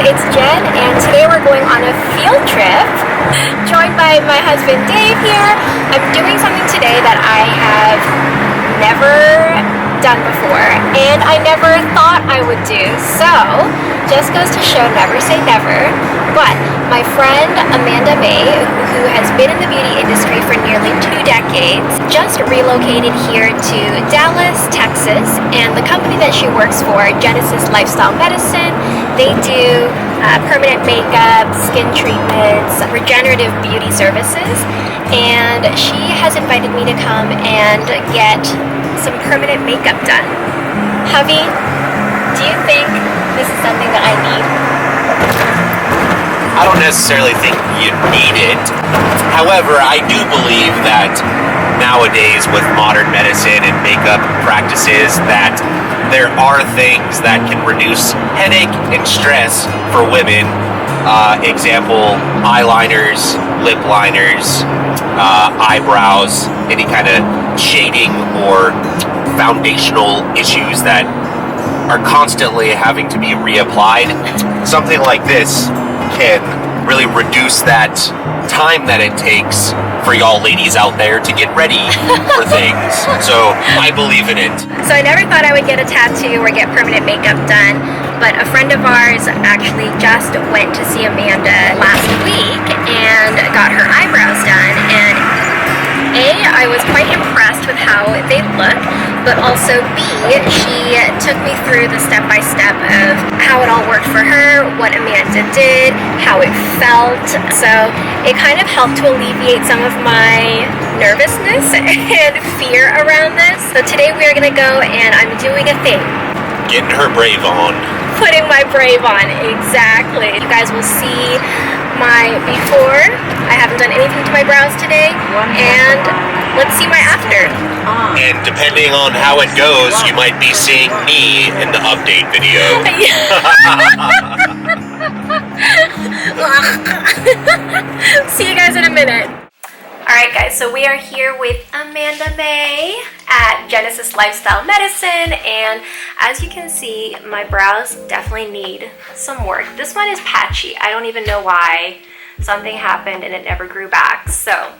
it's Jen, and today we're going on a field trip, joined by my husband Dave here. I'm doing something today that I have never done before, and I never thought I would do, so just goes to show never say never. But my friend Amanda May, who has been in the beauty industry for nearly 2 decades, just relocated here to Dallas, Texas, and the company that she works for, Genesis Lifestyle Medicine, they do permanent makeup, skin treatments, regenerative beauty services, and she has invited me to come and get some permanent makeup done. Javi, do you think this is something that I need? I don't necessarily think you need it. However, I do believe that nowadays with modern medicine and makeup practices that there are things that can reduce headache and stress for women. Example, eyeliners, lip liners, eyebrows, any kind of shading or foundational issues that are constantly having to be reapplied. Something like this can really reduce that time that it takes for y'all ladies out there to get ready for things. So I believe in it. So I never thought I would get a tattoo or get permanent makeup done, but a friend of ours actually just went to see Amanda last week and got her eyebrows done, and I was quite impressed with how they look, but also B, she took me through the step-by-step of how it all worked for her, what Amanda did, how it felt, so it kind of helped to alleviate some of my nervousness and fear around this. So today we are going to go and I'm doing a thing. Getting her brave on. Putting my brave on, exactly. You guys will see my before. I haven't done anything to my brows today, and let's see my after. And depending on how it goes, you might be seeing me in the update video. See you guys in a minute. Alright guys, so we are here with Amanda May at Genesis Lifestyle Medicine, and as you can see, my brows definitely need some work. This one is patchy. I don't even know why. Something happened and it never grew back. So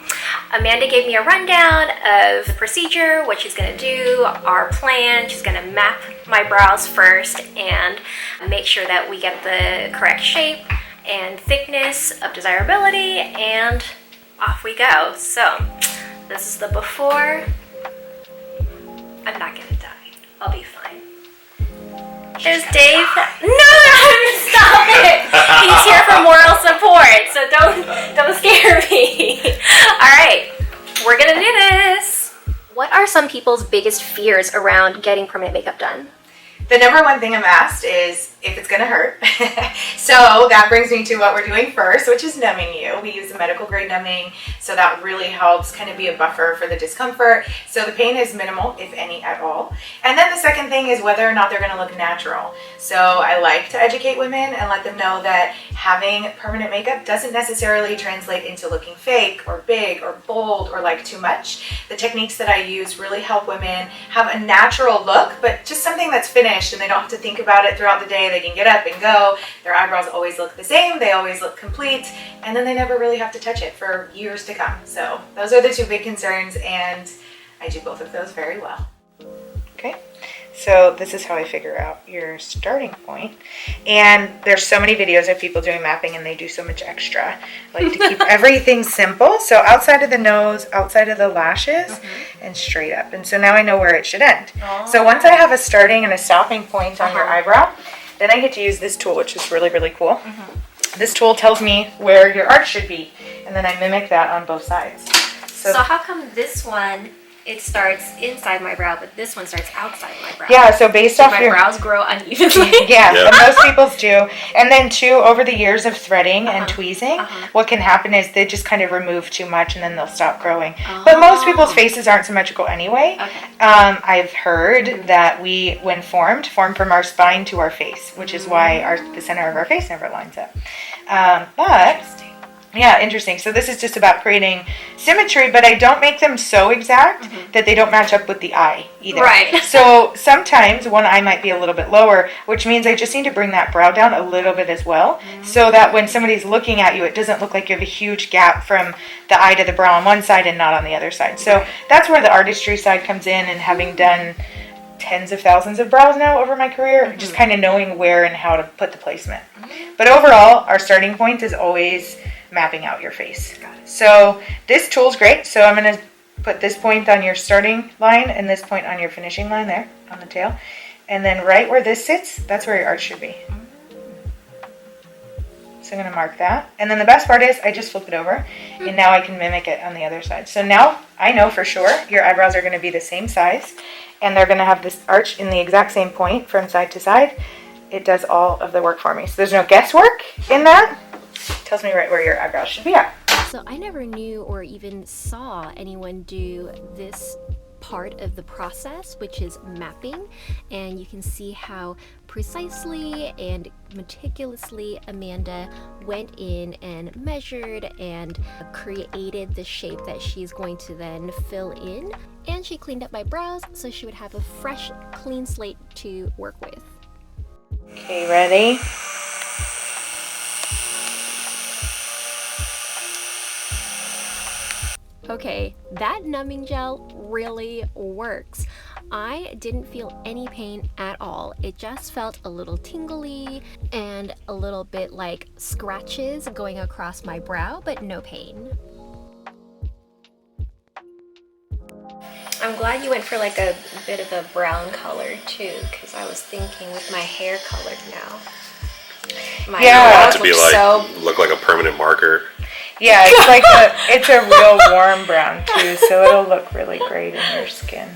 Amanda gave me a rundown of the procedure, what she's going to do, our plan. She's going to map my brows first and make sure that we get the correct shape and thickness of desirability, and off we go. So this is the before. I'm not gonna die. I'll be fine. There's Dave. No, stop it. He's here for moral support, so don't scare me. All right, we're gonna do this. What are some people's biggest fears around getting permanent makeup done? The number one thing I'm asked is if it's going to hurt. So that brings me to what we're doing first, which is numbing you. We use a medical grade numbing, so that really helps kind of be a buffer for the discomfort. So the pain is minimal, if any at all. And then the second thing is whether or not they're going to look natural. So I like to educate women and let them know that having permanent makeup doesn't necessarily translate into looking fake or big or bold or like too much. The techniques that I use really help women have a natural look, but just something that's finished, and they don't have to think about it throughout the day. They can get up and go. Their eyebrows always look the same. They always look complete, and then they never really have to touch it for years to come. So those are the two big concerns, and I do both of those very well. Okay, so this is how I figure out your starting point. And there's so many videos of people doing mapping, and they do so much extra. I like to keep everything simple. So outside of the nose, outside of the lashes, and straight up. And so now I know where it should end. Oh. So once I have a starting and a stopping point on your eyebrow, then I get to use this tool, which is really, really cool. This tool tells me where your arch should be, and then I mimic that on both sides. So how come this one, it starts inside my brow, but this one starts outside my brow? Yeah, so based off my brows grow unevenly. Yeah, and most people's do. And then too, over the years of threading and tweezing, what can happen is they just kind of remove too much and then they'll stop growing. But most people's faces aren't symmetrical anyway. I've heard that we, when form from our spine to our face, which is why the center of our face never lines up. But Yeah, interesting. So this is just about creating symmetry, but I don't make them so exact that they don't match up with the eye either. Right. So sometimes one eye might be a little bit lower, which means I just need to bring that brow down a little bit as well, so that when somebody's looking at you, it doesn't look like you have a huge gap from the eye to the brow on one side and not on the other side. So that's where the artistry side comes in, and having done tens of thousands of brows now over my career, just kind of knowing where and how to put the placement. But overall, our starting point is always mapping out your face. So this tool's great. So I'm going to put this point on your starting line and this point on your finishing line there on the tail. And then right where this sits, that's where your arch should be. So I'm going to mark that. And then the best part is I just flip it over and now I can mimic it on the other side. So now I know for sure your eyebrows are going to be the same size and they're going to have this arch in the exact same point from side to side. It does all of the work for me. So there's no guesswork in that. It tells me right where your eyebrows should be at. So I never knew or even saw anyone do this part of the process, which is mapping, and you can see how precisely and meticulously Amanda went in and measured and created the shape that she's going to then fill in. And she cleaned up my brows so she would have a fresh, clean slate to work with. Okay, ready? Okay, that numbing gel really works. I didn't feel any pain at all. It just felt a little tingly and a little bit like scratches going across my brow, but no pain. I'm glad you went for like a bit of a brown color too, because I was thinking with my hair colored now. My brows to be look look like a permanent marker. Yeah, it's like it's a real warm brown too, so it'll look really great in your skin.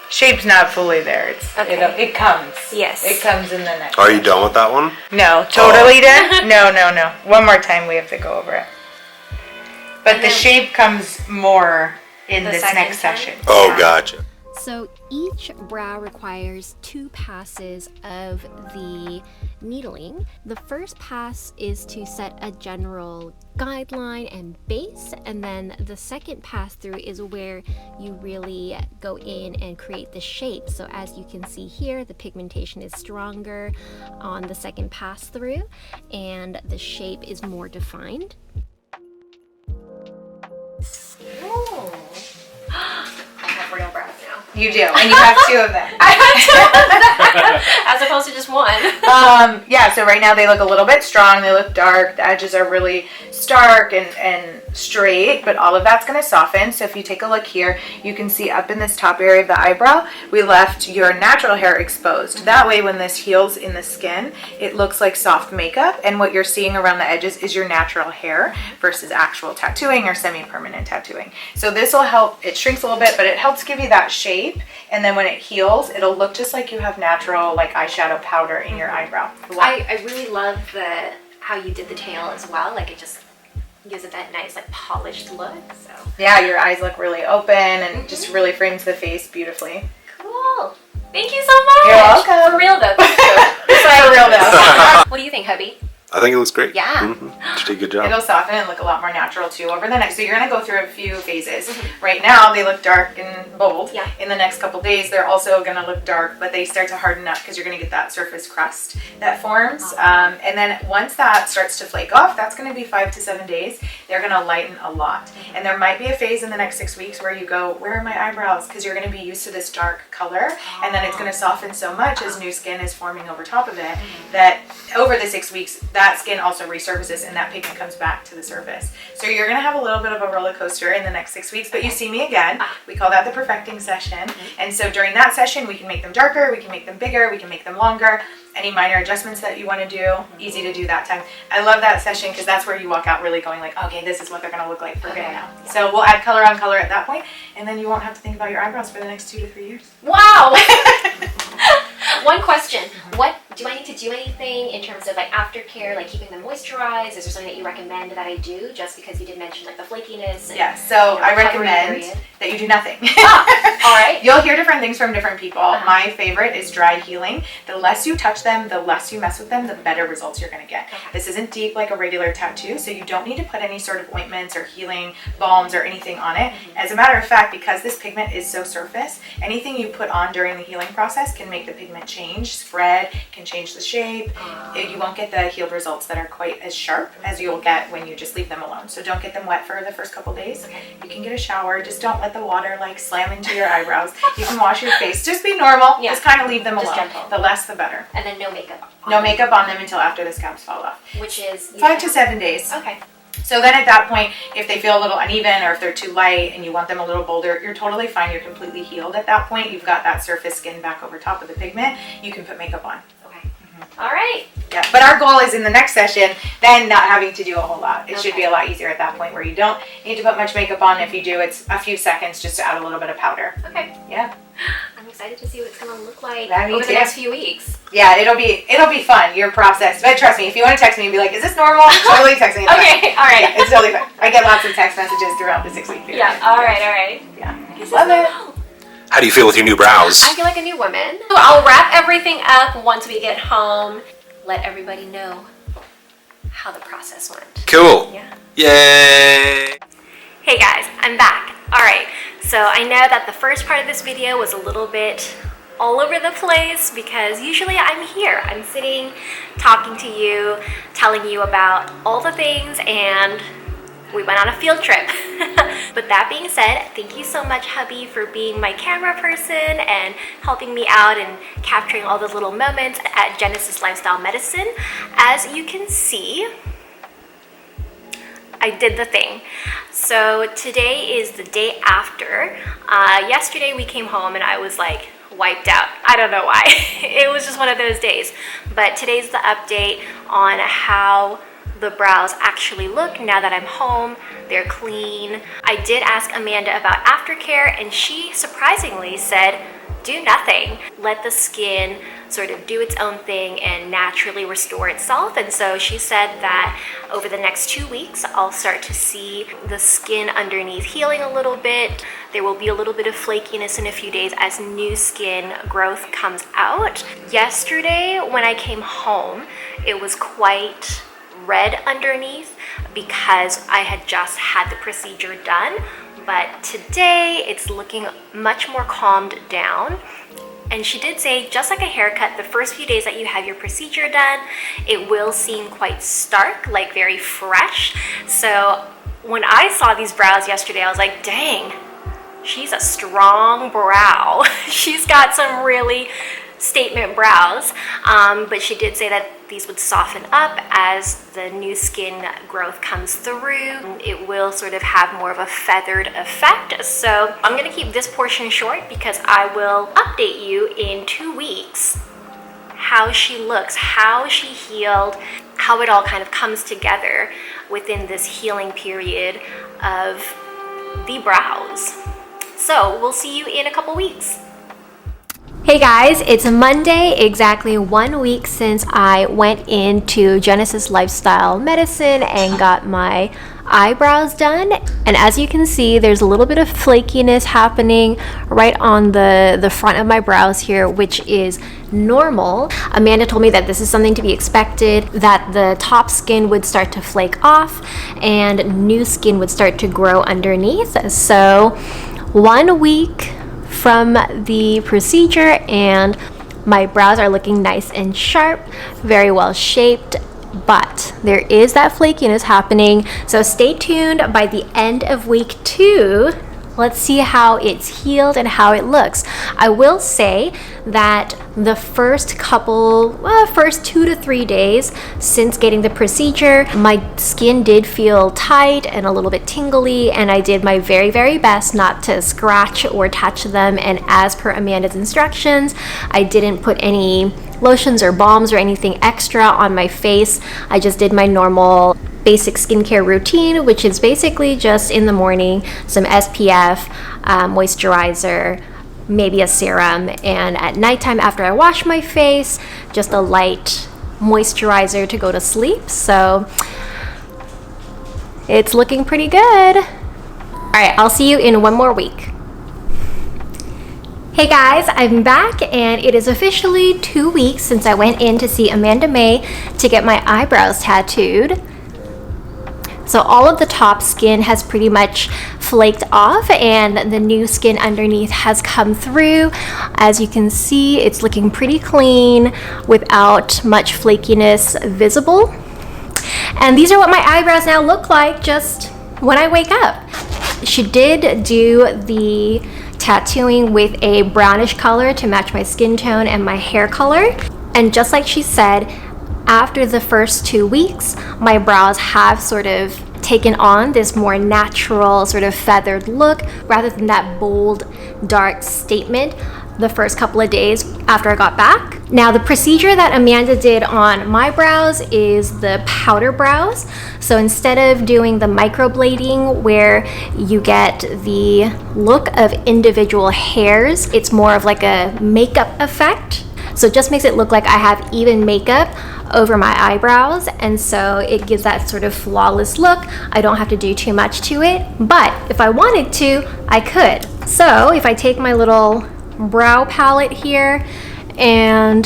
Shape's not fully there. It comes. Yes. It comes in the next. Are you done with that one? No, totally done? No. One more time we have to go over it. But the shape comes more in this next session. Oh, gotcha. So each brow requires 2 passes of the needling. The first pass is to set a general guideline and base, and then the second pass through is where you really go in and create the shape. So as you can see here, the pigmentation is stronger on the second pass through and the shape is more defined. Oh. I have real brows now. You do, and you have 2 of them. As opposed to just one. Yeah, so right now they look a little bit strong, they look dark, the edges are really stark and straight, but all of that's going to soften. So if you take a look here, you can see up in this top area of the eyebrow, we left your natural hair exposed. That way when this heals in the skin, it looks like soft makeup, and what you're seeing around the edges is your natural hair versus actual tattooing or semi-permanent tattooing. So this will help, it shrinks a little bit, but it helps give you that shape, and then when it heals, it'll look just like you have natural like eyeshadow powder in your eyebrow. I really love how you did the tail as well. Like it just gives it that nice like polished look. So yeah, your eyes look really open and just really frames the face beautifully. Cool. Thank you so much. You're welcome. For real though. For real though. What do you think, hubby? I think it looks great. Yeah. Mm-hmm. She did a good job. It'll soften and look a lot more natural too over the next. So you're going to go through a few phases. Right now they look dark and bold. Yeah. In the next couple days they're also going to look dark, but they start to harden up because you're going to get that surface crust that forms. And then once that starts to flake off, that's going to be 5 to 7 days. They're going to lighten a lot. And there might be a phase in the next 6 weeks where you go, where are my eyebrows? Because you're going to be used to this dark color, and then it's going to soften so much as new skin is forming over top of it that over the 6 weeks that skin also resurfaces and that pigment comes back to the surface. So you're going to have a little bit of a roller coaster in the next 6 weeks, but you see me again. We call that the perfecting session. And so during that session, we can make them darker, we can make them bigger, we can make them longer. Any minor adjustments that you want to do, easy to do that time. I love that session because that's where you walk out really going like, okay, this is what they're going to look like for good now. Yeah. So we'll add color on color at that point, and then you won't have to think about your eyebrows for the next 2 to 3 years. Wow. One question. What do I need to do anything in terms of like aftercare, like keeping them moisturized? Is there something that you recommend that I do, just because you did mention like the flakiness? And, yeah, so I recommend that you do nothing. All right. You'll hear different things from different people. My favorite is dry healing. The less you touch them, the less you mess with them, the better results you're going to get. This isn't deep like a regular tattoo, so you don't need to put any sort of ointments or healing balms or anything on it. As a matter of fact, because this pigment is so surface, anything you put on during the healing process can make the pigment change, spread, can change the shape. You won't get the healed results that are quite as sharp as you'll get when you just leave them alone. So don't get them wet for the first couple days. You can get a shower. Just don't let the water like slam into your eyebrows. You can wash your face. Just be normal. Yeah. Just kind of leave them Just alone. gentle. The less, the better. And then no makeup. No makeup on them until after the scabs fall off. Which is 5 to 7 days. Okay. So then at that point, if they feel a little uneven or if they're too light and you want them a little bolder, you're totally fine. You're completely healed at that point. You've got that surface skin back over top of the pigment. You can put makeup on. Okay. All right. Yeah, but our goal is in the next session, then not having to do a whole lot. It should be a lot easier at that point where you don't need to put much makeup on. If you do, it's a few seconds just to add a little bit of powder. Okay. Yeah. I'm excited to see what it's going to look like Yeah, me over the too. next few weeks. Yeah, it'll be fun, your process. But trust me, if you want to text me and be like, is this normal? Totally text me. Okay, all right. Yeah, it's totally fine. I get lots of text messages throughout the 6-week period. Yeah, all right. Yeah. Love it. How do you feel with your new brows? I feel like a new woman. So I'll wrap everything up once we get home. Let everybody know how the process went. Cool. Yeah. Yay! Hey guys, I'm back. All right, so I know that the first part of this video was a little bit all over the place because usually I'm here. I'm sitting, talking to you, telling you about all the things, and we went on a field trip. But that being said, thank you so much, hubby, for being my camera person and helping me out and capturing all those little moments at Genesis Lifestyle Medicine. As you can see, I did the thing. So today is the day after. Yesterday we came home and I was like wiped out. I don't know why. It was just one of those days. But today's the update on how the brows actually look now that I'm home. They're clean. I did ask Amanda about aftercare and she surprisingly said, do nothing. Let the skin sort of do its own thing and naturally restore itself. And so she said that over the next 2 weeks, I'll start to see the skin underneath healing a little bit. There will be a little bit of flakiness in a few days as new skin growth comes out. Yesterday, when I came home, it was quite red underneath because I had just had the procedure done. But today it's looking much more calmed down. And she did say, just like a haircut, the first few days that you have your procedure done, it will seem quite stark, like very fresh. So when I saw these brows yesterday, I was like, dang, she's a strong brow. She's got some really statement brows, but she did say that these would soften up as the new skin growth comes through. It will sort of have more of a feathered effect. So I'm gonna keep this portion short because I will update you in 2 weeks how she looks, how she healed, how it all kind of comes together within this healing period of the brows. So we'll see you in a couple weeks. Hey guys, it's Monday, exactly 1 week since I went into Genesis Lifestyle Medicine and got my eyebrows done. And as you can see, there's a little bit of flakiness happening right on the front of my brows here, which is normal. Amanda told me that this is something to be expected, that the top skin would start to flake off and new skin would start to grow underneath. So 1 week from the procedure and my brows are looking nice and sharp, very well shaped, but there is that flakiness happening. So stay tuned. By the end of week 2, let's see how it's healed and how it looks. I will say that the first 2 to 3 days since getting the procedure, my skin did feel tight and a little bit tingly, and I did my very, very best not to scratch or touch them. And as per Amanda's instructions, I didn't put any lotions or balms or anything extra on my face. I just did my normal basic skincare routine, which is basically just in the morning, some SPF, moisturizer, maybe a serum, and at nighttime after I wash my face, just a light moisturizer to go to sleep. So it's looking pretty good. All right, I'll see you in 1 more week. Hey guys, I'm back and it is officially 2 weeks since I went in to see Amanda May to get my eyebrows tattooed. So all of the top skin has pretty much flaked off and the new skin underneath has come through. As you can see, it's looking pretty clean without much flakiness visible. And these are what my eyebrows now look like just when I wake up. She did do the tattooing with a brownish color to match my skin tone and my hair color. And just like she said, after the first 2 weeks, my brows have sort of taken on this more natural sort of feathered look rather than that bold, dark statement the first couple of days after I got back. Now, the procedure that Amanda did on my brows is the powder brows. So instead of doing the microblading where you get the look of individual hairs, it's more of like a makeup effect. So it just makes it look like I have even makeup over my eyebrows, and so it gives that sort of flawless look. I don't have to do too much to it, but if I wanted to, I could. So if I take my little brow palette here and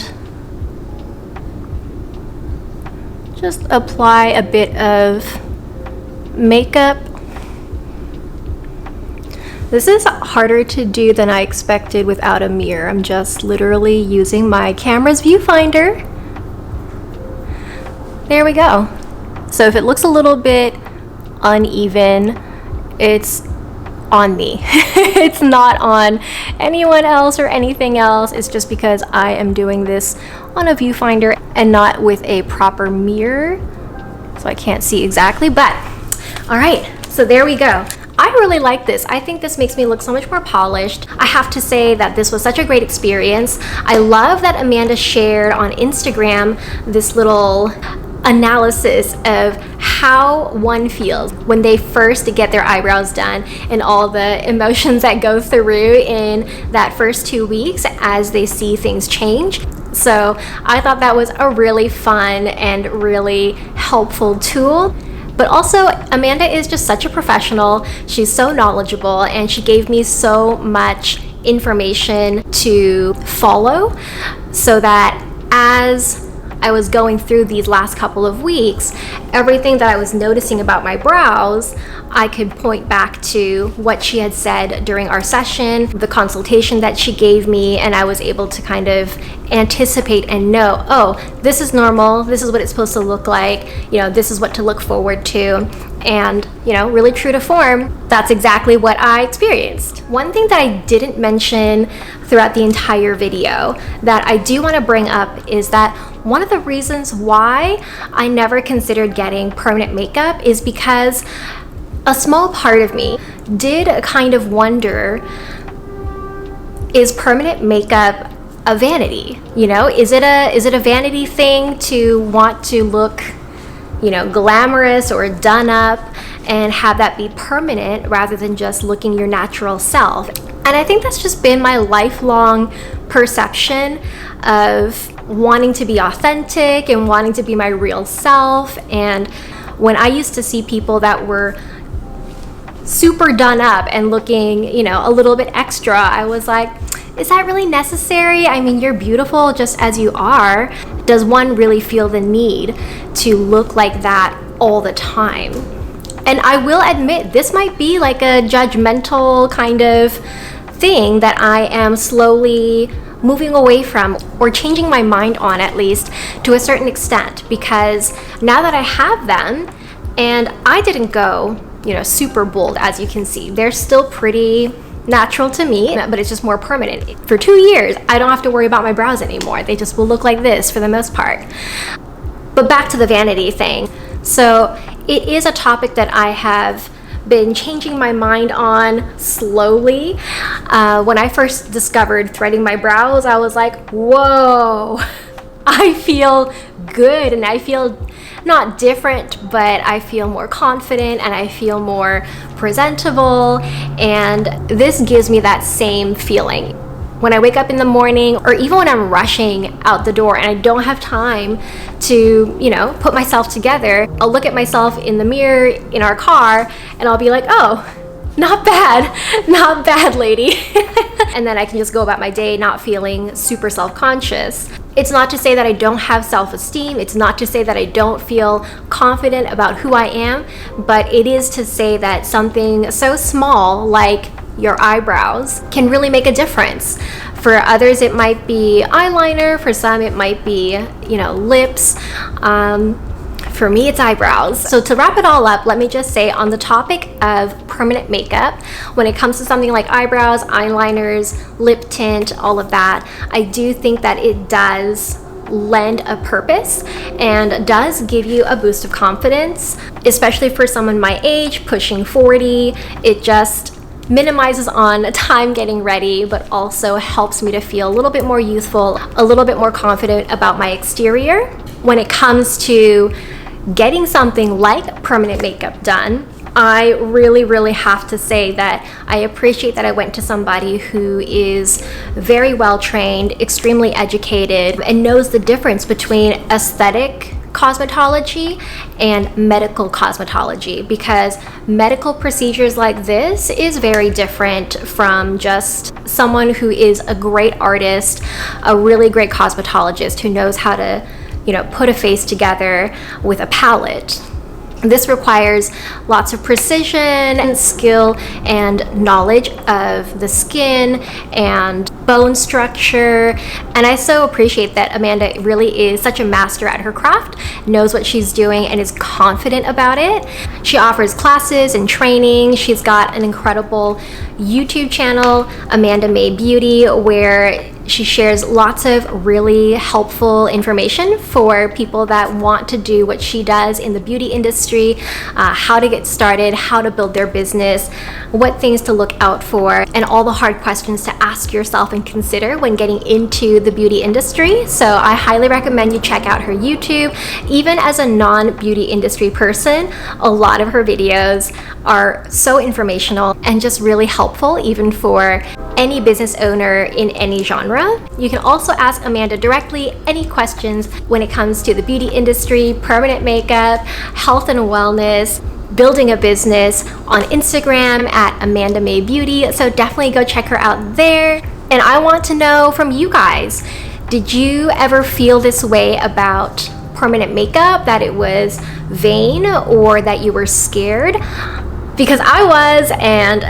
just apply a bit of makeup. This is harder to do than I expected without a mirror. I'm just literally using my camera's viewfinder. There we go. So if it looks a little bit uneven, it's on me. It's not on anyone else or anything else. It's just because I am doing this on a viewfinder and not with a proper mirror. So I can't see exactly, but all right, so there we go. I really like this. I think this makes me look so much more polished. I have to say that this was such a great experience. I love that Amanda shared on Instagram this little analysis of how one feels when they first get their eyebrows done and all the emotions that go through in that first 2 weeks as they see things change. So I thought that was a really fun and really helpful tool. But also, Amanda is just such a professional. She's so knowledgeable and she gave me so much information to follow so that as I was going through these last couple of weeks, everything that I was noticing about my brows, I could point back to what she had said during our session, the consultation that she gave me, and I was able to kind of anticipate and know, oh, this is normal, this is what it's supposed to look like, you know, this is what to look forward to. And, you know, really true to form, that's exactly what I experienced. One thing that I didn't mention throughout the entire video that I do want to bring up is that one of the reasons why I never considered getting permanent makeup is because a small part of me did kind of wonder, is permanent makeup a vanity? You know, is it a vanity thing to want to look, you know, glamorous or done up and have that be permanent rather than just looking your natural self? And I think that's just been my lifelong perception of wanting to be authentic and wanting to be my real self. And when I used to see people that were super done up and looking, you know, a little bit extra, I was like, is that really necessary? I mean, you're beautiful just as you are. Does one really feel the need to look like that all the time? And I will admit, this might be like a judgmental kind of thing that I am slowly moving away from, or changing my mind on, at least to a certain extent, because now that I have them, and I didn't go, you know, super bold, as you can see, they're still pretty natural to me, but it's just more permanent. For 2 years, I don't have to worry about my brows anymore. They just will look like this for the most part. But back to the vanity thing. So it is a topic that I have been changing my mind on slowly. When I first discovered threading my brows, I was like, whoa, I feel good, and I feel not different, but I feel more confident and I feel more presentable, and this gives me that same feeling. When I wake up in the morning, or even when I'm rushing out the door and I don't have time to, you know, put myself together, I'll look at myself in the mirror in our car and I'll be like, oh, not bad, lady. And then I can just go about my day not feeling super self-conscious. It's not to say that I don't have self-esteem. It's not to say that I don't feel confident about who I am, but it is to say that something so small like your eyebrows can really make a difference. For others, it might be eyeliner. For some, it might be, lips. For me, it's eyebrows. So to wrap it all up, let me just say on the topic of permanent makeup, when it comes to something like eyebrows, eyeliners, lip tint, all of that, I do think that it does lend a purpose and does give you a boost of confidence, especially for someone my age, pushing 40. It just minimizes on time getting ready, but also helps me to feel a little bit more youthful, a little bit more confident about my exterior. When it comes to getting something like permanent makeup done, I really have to say that I appreciate that I went to somebody who is very well trained, extremely educated, and knows the difference between aesthetic cosmetology and medical cosmetology, because medical procedures like this is very different from just someone who is a great artist, a really great cosmetologist who knows how to put a face together with a palette. This requires lots of precision and skill and knowledge of the skin and bone structure. And I so appreciate that Amanda really is such a master at her craft, knows what she's doing, and is confident about it. She offers classes and training. She's got an incredible YouTube channel, Amanda May Beauty, where she shares lots of really helpful information for people that want to do what she does in the beauty industry, how to get started, how to build their business, what things to look out for, and all the hard questions to ask yourself and consider when getting into the beauty industry. So I highly recommend you check out her YouTube. Even as a non-beauty industry person, a lot of her videos are so informational and just really helpful, even for any business owner in any genre. You can also ask Amanda directly any questions when it comes to the beauty industry, permanent makeup, health and wellness, building a business, on Instagram at Amanda May Beauty. So definitely go check her out there. And I want to know from you guys, did you ever feel this way about permanent makeup, that it was vain or that you were scared? Because I was, and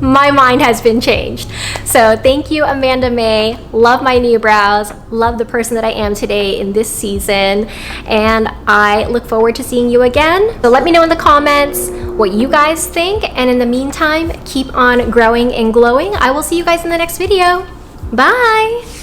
my mind has been changed. So thank you, Amanda May. Love my new brows. Love the person that I am today in this season. And I look forward to seeing you again. So let me know in the comments what you guys think. And in the meantime, keep on growing and glowing. I will see you guys in the next video. Bye.